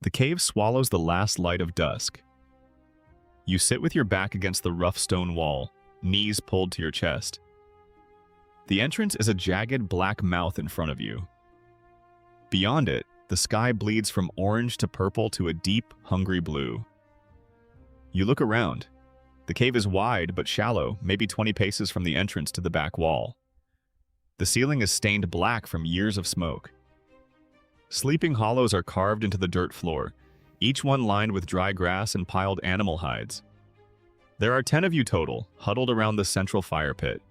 The cave swallows the last light of dusk. You sit with your back against the rough stone wall, knees pulled to your chest. The entrance is a jagged black mouth in front of you. Beyond it, the sky bleeds from orange to purple to a deep, hungry blue. You look around. The cave is wide but shallow, maybe 20 paces from the entrance to the back wall. The ceiling is stained black from years of smoke. Sleeping hollows are carved into the dirt floor, each one lined with dry grass and piled animal hides. There are 10 of you total, huddled around the central fire pit.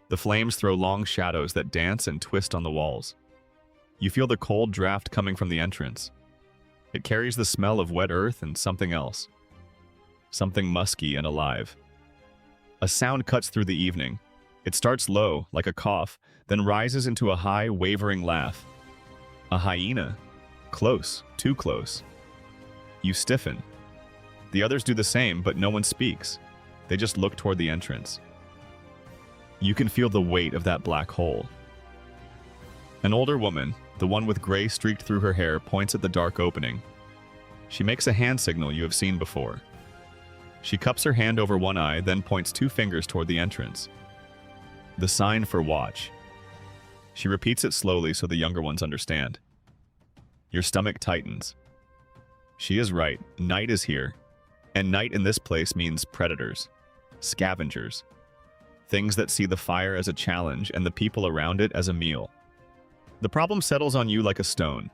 The flames throw long shadows that dance and twist on the walls. You feel the cold draft coming from the entrance. It carries the smell of wet earth and something else. Something musky and alive. A sound cuts through the evening. It starts low, like a cough, then rises into a high, wavering laugh. A hyena. Close, too close. You stiffen. The others do the same, but no one speaks. They just look toward the entrance. You can feel the weight of that black hole. An older woman, the one with gray streaked through her hair, points at the dark opening. She makes a hand signal you have seen before. She cups her hand over one eye, then points 2 fingers toward the entrance. The sign for watch. She repeats it slowly so the younger ones understand. Your stomach tightens. She is right. Night is here. And night in this place means predators, scavengers, things that see the fire as a challenge and the people around it as a meal. The problem settles on you like a stone.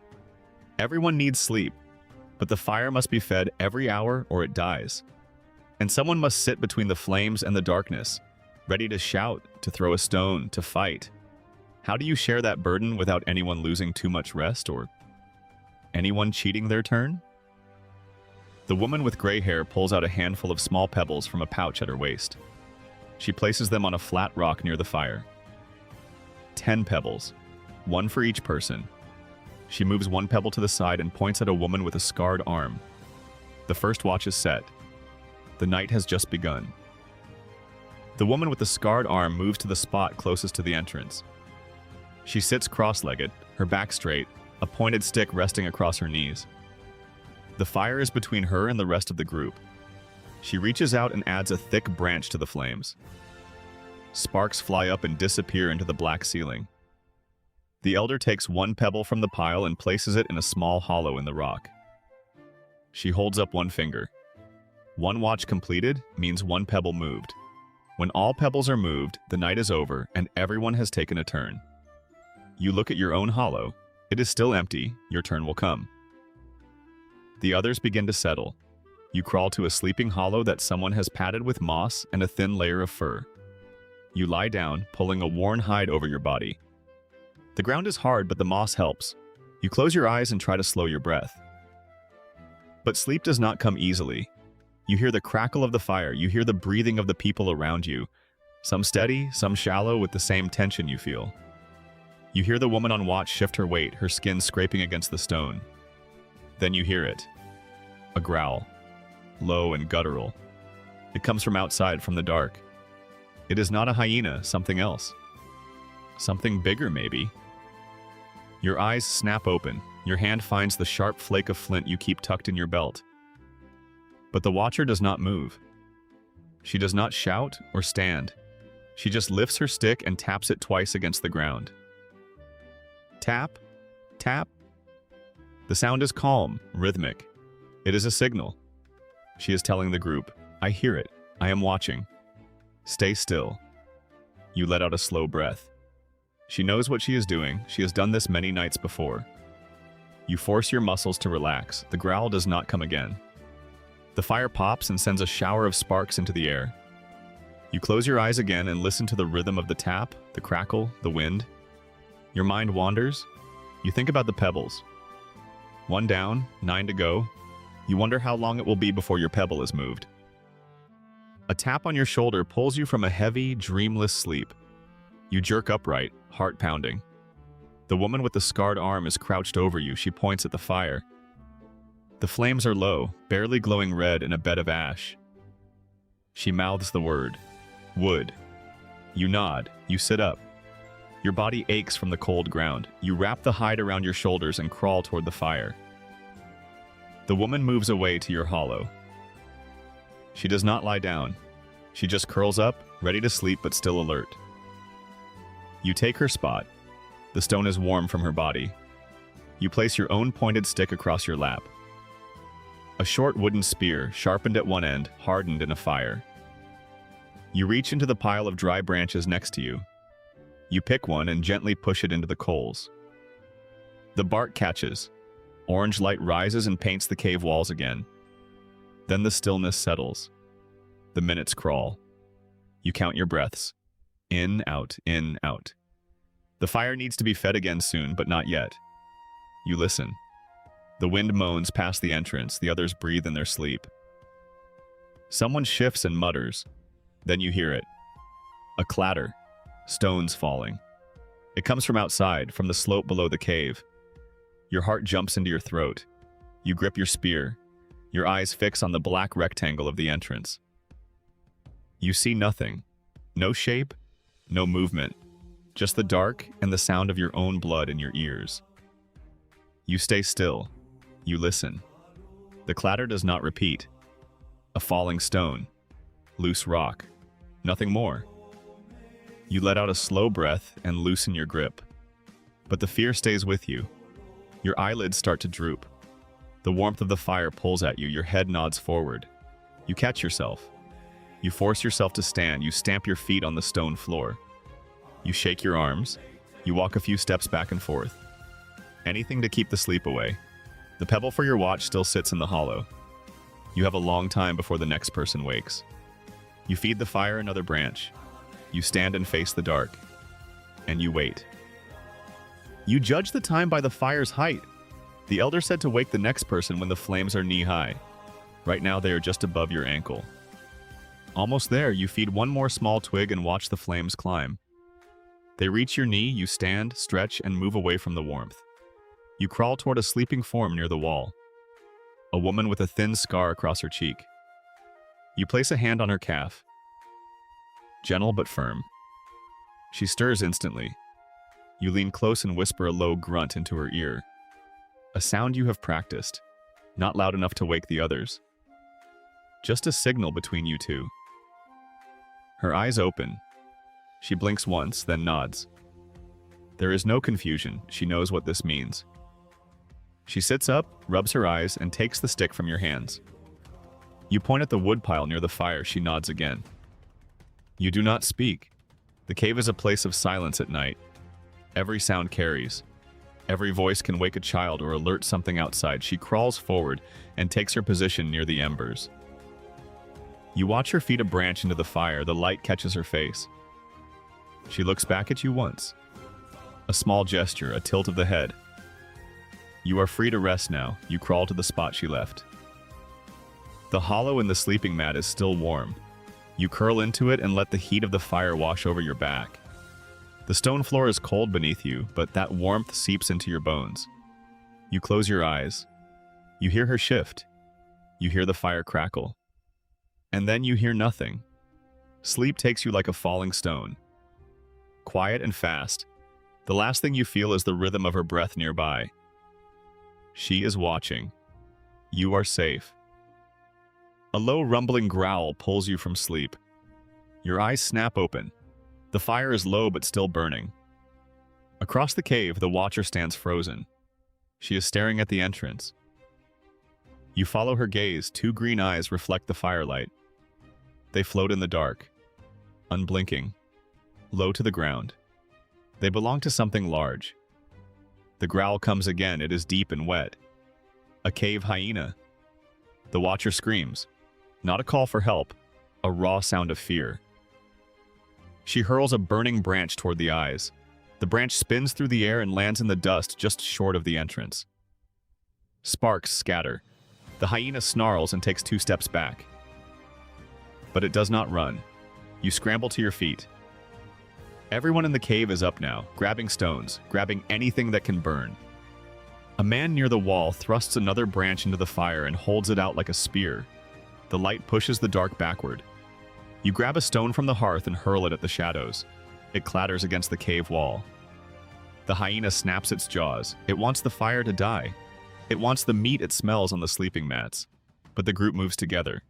Everyone needs sleep, but the fire must be fed every hour or it dies. And someone must sit between the flames and the darkness, ready to shout, to throw a stone, to fight. How do you share that burden without anyone losing too much rest or anyone cheating their turn? The woman with gray hair pulls out a handful of small pebbles from a pouch at her waist. She places them on a flat rock near the fire. 10 pebbles, 1 for each person. She moves 1 pebble to the side and points at a woman with a scarred arm. The first watch is set. The night has just begun. The woman with the scarred arm moves to the spot closest to the entrance. She sits cross-legged, her back straight, a pointed stick resting across her knees. The fire is between her and the rest of the group. She reaches out and adds a thick branch to the flames. Sparks fly up and disappear into the black ceiling. The elder takes 1 pebble from the pile and places it in a small hollow in the rock. She holds up 1 finger. 1 watch completed means 1 pebble moved. When all pebbles are moved, the night is over and everyone has taken a turn. You look at your own hollow. It is still empty. Your turn will come. The others begin to settle. You crawl to a sleeping hollow that someone has padded with moss and a thin layer of fur. You lie down, pulling a worn hide over your body. The ground is hard, but the moss helps. You close your eyes and try to slow your breath. But sleep does not come easily. You hear the crackle of the fire. You hear the breathing of the people around you. Some steady, some shallow with the same tension you feel. You hear the woman on watch shift her weight, her skin scraping against the stone. Then you hear it. A growl. Low and guttural. It comes from outside, from the dark. It is not a hyena, something else. Something bigger, maybe. Your eyes snap open. Your hand finds the sharp flake of flint you keep tucked in your belt. But the watcher does not move. She does not shout or stand. She just lifts her stick and taps it twice against the ground. Tap, tap. The sound is calm, rhythmic. It is a signal. She is telling the group, I hear it. I am watching. Stay still. You let out a slow breath. She knows what she is doing. She has done this many nights before. You force your muscles to relax. The growl does not come again. The fire pops and sends a shower of sparks into the air. You close your eyes again and listen to the rhythm of the tap, the crackle, the wind. Your mind wanders. You think about the pebbles. 1 down, 9 to go. You wonder how long it will be before your pebble is moved. A tap on your shoulder pulls you from a heavy, dreamless sleep. You jerk upright, heart pounding. The woman with the scarred arm is crouched over you. She points at the fire. The flames are low, barely glowing red in a bed of ash. She mouths the word, wood. You nod. You sit up. Your body aches from the cold ground. You wrap the hide around your shoulders and crawl toward the fire. The woman moves away to your hollow. She does not lie down. She just curls up, ready to sleep but still alert. You take her spot. The stone is warm from her body. You place your own pointed stick across your lap. A short wooden spear, sharpened at one end, hardened in a fire. You reach into the pile of dry branches next to you. You pick one and gently push it into the coals. The bark catches. Orange light rises and paints the cave walls again. Then the stillness settles. The minutes crawl. You count your breaths. In, out, in, out. The fire needs to be fed again soon, but not yet. You listen. The wind moans past the entrance, the others breathe in their sleep. Someone shifts and mutters. Then you hear it. A clatter. Stones falling. It comes from outside, from the slope below the cave. Your heart jumps into your throat. You grip your spear. Your eyes fix on the black rectangle of the entrance. You see nothing. No shape, no movement. Just the dark and the sound of your own blood in your ears. You stay still. You listen. The clatter does not repeat. A falling stone. Loose rock. Nothing more. You let out a slow breath and loosen your grip. But the fear stays with you. Your eyelids start to droop. The warmth of the fire pulls at you. Your head nods forward. You catch yourself. You force yourself to stand. You stamp your feet on the stone floor. You shake your arms. You walk a few steps back and forth. Anything to keep the sleep away. The pebble for your watch still sits in the hollow. You have a long time before the next person wakes. You feed the fire another branch. You stand and face the dark. And you wait. You judge the time by the fire's height. The elder said to wake the next person when the flames are knee-high. Right now they are just above your ankle. Almost there, you feed one more small twig and watch the flames climb. They reach your knee, you stand, stretch, and move away from the warmth. You crawl toward a sleeping form near the wall. A woman with a thin scar across her cheek. You place a hand on her calf. Gentle but firm. She stirs instantly. You lean close and whisper a low grunt into her ear. A sound you have practiced, not loud enough to wake the others. Just a signal between you two. Her eyes open. She blinks once, then nods. There is no confusion. She knows what this means. She sits up, rubs her eyes, and takes the stick from your hands. You point at the woodpile near the fire. She nods again. You do not speak. The cave is a place of silence at night. Every sound carries. Every voice can wake a child or alert something outside. She crawls forward and takes her position near the embers. You watch her feed a branch into the fire. The light catches her face. She looks back at you once. A small gesture, a tilt of the head. You are free to rest now. You crawl to the spot she left. The hollow in the sleeping mat is still warm. You curl into it and let the heat of the fire wash over your back. The stone floor is cold beneath you, but that warmth seeps into your bones. You close your eyes. You hear her shift. You hear the fire crackle. And then you hear nothing. Sleep takes you like a falling stone. Quiet and fast. The last thing you feel is the rhythm of her breath nearby. She is watching. You are safe. A low rumbling growl pulls you from sleep. Your eyes snap open. The fire is low but still burning. Across the cave, the watcher stands frozen. She is staring at the entrance. You follow her gaze. Two green eyes reflect the firelight. They float in the dark, unblinking, low to the ground. They belong to something large. The growl comes again. It is deep and wet. A cave hyena. The watcher screams. Not a call for help, a raw sound of fear. She hurls a burning branch toward the eyes. The branch spins through the air and lands in the dust just short of the entrance. Sparks scatter. The hyena snarls and takes 2 steps back. But it does not run. You scramble to your feet. Everyone in the cave is up now, grabbing stones, grabbing anything that can burn. A man near the wall thrusts another branch into the fire and holds it out like a spear. The light pushes the dark backward. You grab a stone from the hearth and hurl it at the shadows. It clatters against the cave wall. The hyena snaps its jaws. It wants the fire to die. It wants the meat it smells on the sleeping mats, but the group moves together.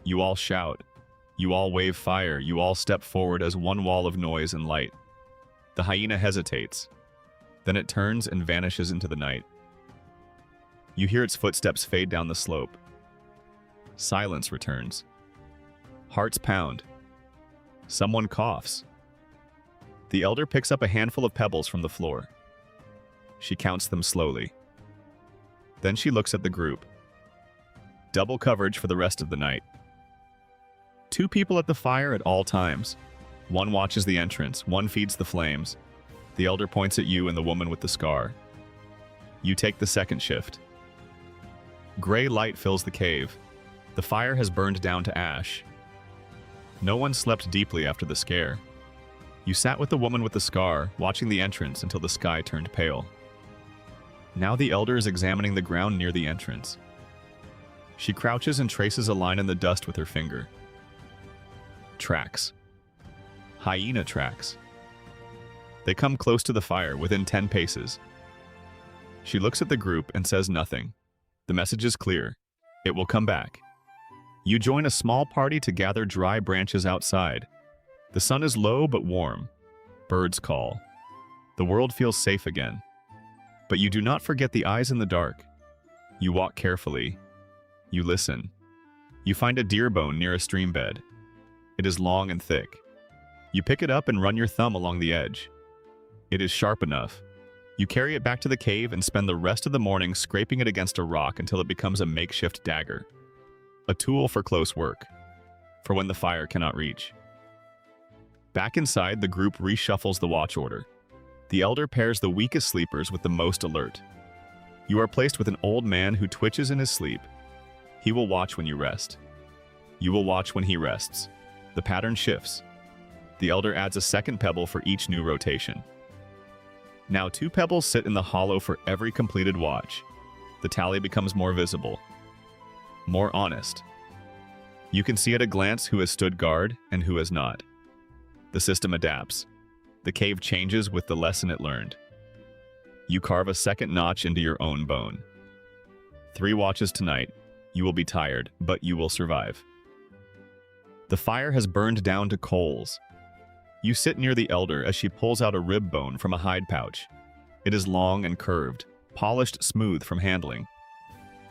You all shout. You all wave fire. You all step forward as one wall of noise and light. The hyena hesitates. Then it turns and vanishes into the night. You hear its footsteps fade down the slope. Silence returns. Hearts pound. Someone coughs. The elder picks up a handful of pebbles from the floor. She counts them slowly. Then she looks at the group. Double coverage for the rest of the night. 2 people at the fire at all times. One watches the entrance, one feeds the flames. The elder points at you and the woman with the scar. You take the second shift. Gray light fills the cave. The fire has burned down to ash. No one slept deeply after the scare. You sat with the woman with the scar, watching the entrance until the sky turned pale. Now the elder is examining the ground near the entrance. She crouches and traces a line in the dust with her finger. Tracks. Hyena tracks. They come close to the fire, within 10 paces. She looks at the group and says nothing. The message is clear. It will come back. You join a small party to gather dry branches outside. The sun is low but warm. Birds call. The world feels safe again. But you do not forget the eyes in the dark. You walk carefully. You listen. You find a deer bone near a stream bed. It is long and thick. You pick it up and run your thumb along the edge. It is sharp enough. You carry it back to the cave and spend the rest of the morning scraping it against a rock until it becomes a makeshift dagger. A tool for close work, for when the fire cannot reach. Back inside, the group reshuffles the watch order. The elder pairs the weakest sleepers with the most alert. You are placed with an old man who twitches in his sleep. He will watch when you rest. You will watch when he rests. The pattern shifts. The elder adds a second pebble for each new rotation. Now 2 pebbles sit in the hollow for every completed watch. The tally becomes more visible, more honest. You can see at a glance who has stood guard and who has not. The system adapts. The cave changes with the lesson it learned. You carve a second notch into your own bone. 3 watches tonight. You will be tired, but you will survive. The fire has burned down to coals. You sit near the elder as she pulls out a rib bone from a hide pouch. It is long and curved, polished smooth from handling.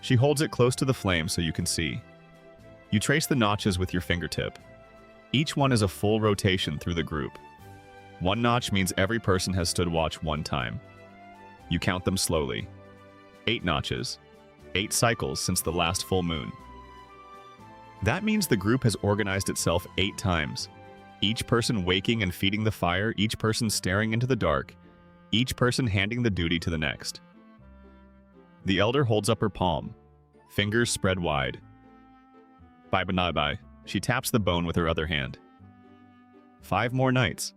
She holds it close to the flame so you can see. You trace the notches with your fingertip. Each one is a full rotation through the group. 1 notch means every person has stood watch 1 time. You count them slowly. 8 notches. 8 cycles since the last full moon. That means the group has organized itself 8 times. Each person waking and feeding the fire, each person staring into the dark, each person handing the duty to the next. The elder holds up her palm, fingers spread wide. Bye-bye. She taps the bone with her other hand. 5 more nights,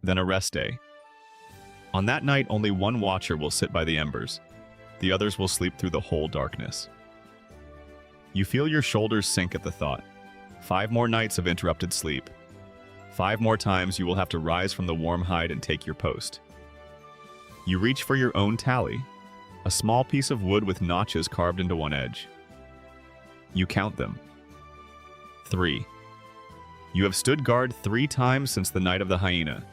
then a rest day. On that night, only 1 watcher will sit by the embers. The others will sleep through the whole darkness. You feel your shoulders sink at the thought. 5 more nights of interrupted sleep. 5 more times you will have to rise from the warm hide and take your post. You reach for your own tally, a small piece of wood with notches carved into one edge. You count them. 3. You have stood guard 3 times since the night of the hyena.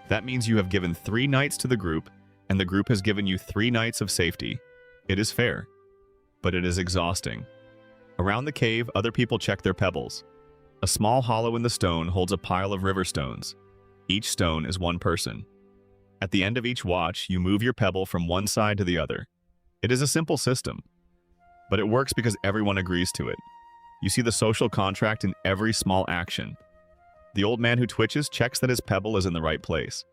That means you have given 3 nights to the group, and the group has given you 3 nights of safety. It is fair, but it is exhausting. Around the cave, other people check their pebbles. A small hollow in the stone holds a pile of river stones. Each stone is 1 person. At the end of each watch, you move your pebble from one side to the other. It is a simple system, but it works because everyone agrees to it. You see the social contract in every small action. The old man who twitches checks that his pebble is in the right place.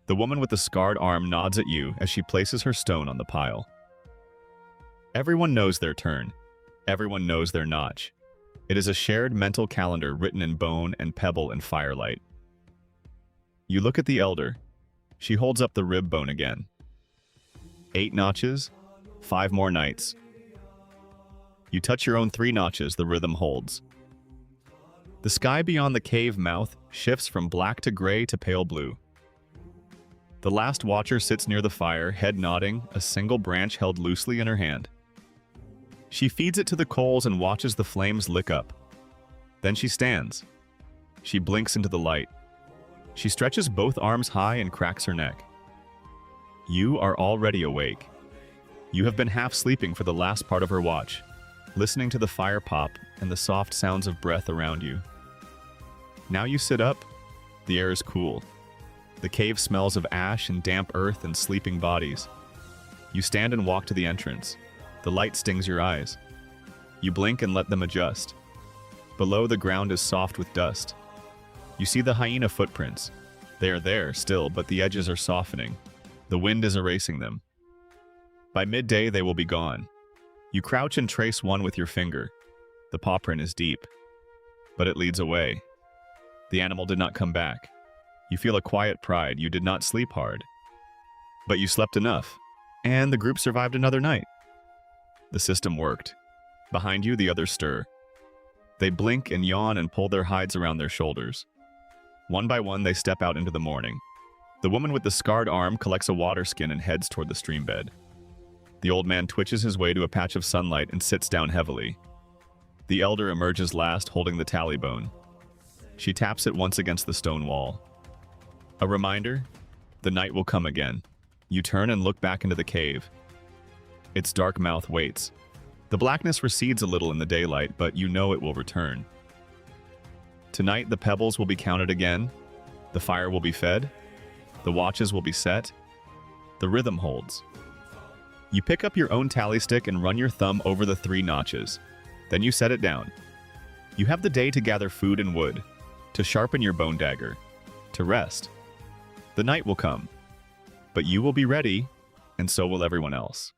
The woman with the scarred arm nods at you as she places her stone on the pile. Everyone knows their turn. Everyone knows their notch. It is a shared mental calendar written in bone and pebble and firelight. You look at the elder. She holds up the rib bone again. 8 notches, 5 more nights. You touch your own 3 notches, the rhythm holds. The sky beyond the cave mouth shifts from black to gray to pale blue. The last watcher sits near the fire, head nodding, a single branch held loosely in her hand. She feeds it to the coals and watches the flames lick up. Then she stands. She blinks into the light. She stretches both arms high and cracks her neck. You are already awake. You have been half sleeping for the last part of her watch, listening to the fire pop and the soft sounds of breath around you. Now you sit up. The air is cool. The cave smells of ash and damp earth and sleeping bodies. You stand and walk to the entrance. The light stings your eyes. You blink and let them adjust. Below, the ground is soft with dust. You see the hyena footprints. They are there still, but the edges are softening. The wind is erasing them. By midday, they will be gone. You crouch and trace one with your finger. The paw print is deep, but it leads away. The animal did not come back. You feel a quiet pride. You did not sleep hard. But you slept enough, and the group survived another night. The system worked. Behind you, the others stir. They blink and yawn and pull their hides around their shoulders. One by one, they step out into the morning. The woman with the scarred arm collects a water skin and heads toward the stream bed. The old man twitches his way to a patch of sunlight and sits down heavily. The elder emerges last, holding the tally bone. She taps it once against the stone wall. A reminder, the night will come again. You turn and look back into the cave. Its dark mouth waits. The blackness recedes a little in the daylight, but you know it will return. Tonight, the pebbles will be counted again. The fire will be fed. The watches will be set. The rhythm holds. You pick up your own tally stick and run your thumb over the 3 notches. Then you set it down. You have the day to gather food and wood, to sharpen your bone dagger, to rest. The night will come, but you will be ready, and so will everyone else.